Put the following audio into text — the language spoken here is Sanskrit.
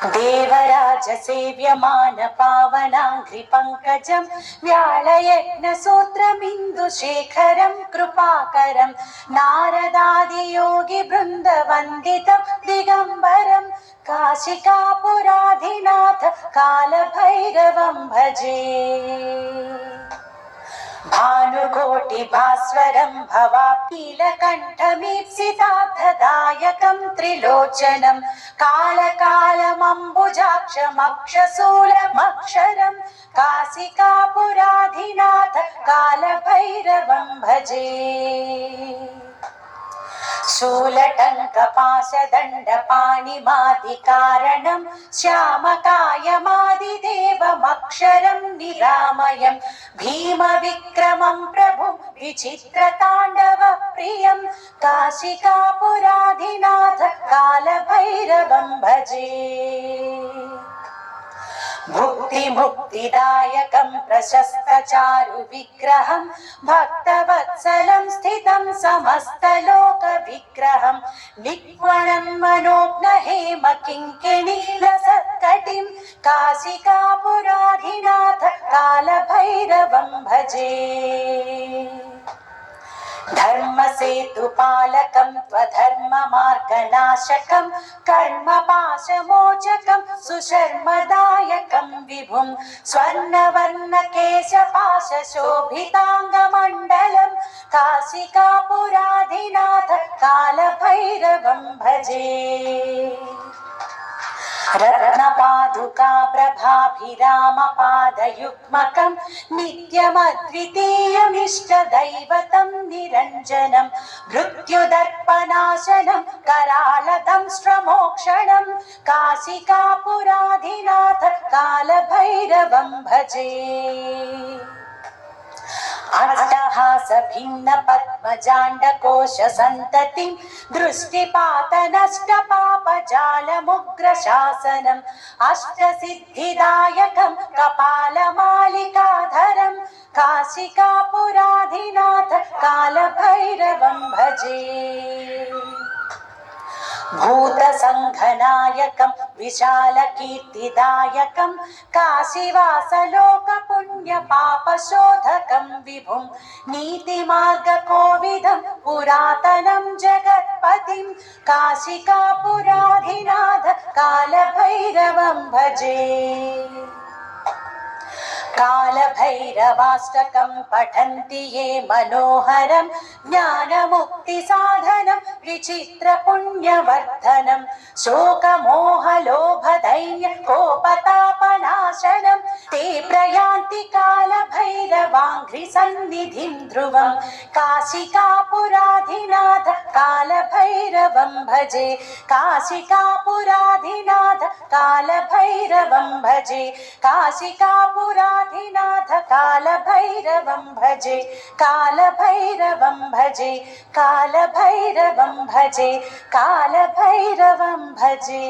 देवराज सेव्यमान पावनाङ्घ्रि पङ्कजं व्याळयज्ञसूत्रमिन्दुशेखरं कृपाकरं नारदादियोगि बृन्दवन्दितं दिगम्बरं काशिकापुराधिनाथ कालभैरवं भजे। भानुकोटि भास्वरं भवापीलकण्ठमीप्सितार्थदायकं त्रिलोचनं कालकालमम्बुजाक्षमक्षशूलमक्षरं काशिकापुराधिनाथ कालभैरवं भजे। शूलटङ्कपाशदण्डपाणिमादिकारणं श्यामकायमादिदेवमक्षरं निरामयं भीमविक्रमं प्रभुं विचित्रताण्डवप्रियं काशिकापुराधिनाथ कालभैरवं भजे। भुक्तिमुक्तिदायकं प्रशस्तचारुविग्रहं भक्तवत्सलं स्थितं समस्तलोकविग्रहं निक्वणं मनोज्ञहेमकिङ्किणीलसत्कटिं काशिकापुराधिनाथ कालभैरवं भजे। धर्मसेतुपालकं त्वधर्ममार्गनाशकं कर्मपाशमोचकं सुशर्मदायकं विभुं स्वर्णवर्णकेशपाशशोभिताङ्गमण्डलं काशिकापुराधिनाथ कालभैरवं भजे। रत्नपादुका प्रभाभिरामपादयुग्मकं नित्यमद्वितीयमिष्टदैवतं निरञ्जनं मृत्युदर्पनाशनं करालदंष्ट्रमोक्षणं काशिकापुराधिनाथ कालभैरवं भजे। अट्टहासभिन्नपद्मजाण्डकोशसन्ततिं दृष्टिपातनष्टपापजालमुग्रशासनम् अष्टसिद्धिदायकं कपालमालिकाधरं काशिकापुराधिनाथ कालभैरवं भजे। भूतसङ्घनायकं विशालकीर्तिदायकं काशीवासलोकपुण्यपापशोधकं विभुं नीतिमार्गकोविदं पुरातनं जगत्पतिं काशिकापुराधिनाथ कालभैरवं भजे। कालभैरवाष्टकं पठन्ति ये मनोहरं ज्ञानमुक्तिसाधनं विचित्रपुण्यवर्धनं शोकमोहलोभदैन्यकोपतापनाशनं ते प्रयान्ति कालभैरवाङ्घ्रिसन्निधिं ध्रुवं काशिकापुराधिनाथ कालभैरवं भजे। काशिकापुराधिनाथ कालभैरवं भजे। काशिकापुराधिनाथ कालभैरवं भजे। कालभैरवं भजे। कालभैरवं भजे। कालभैरवं भजे।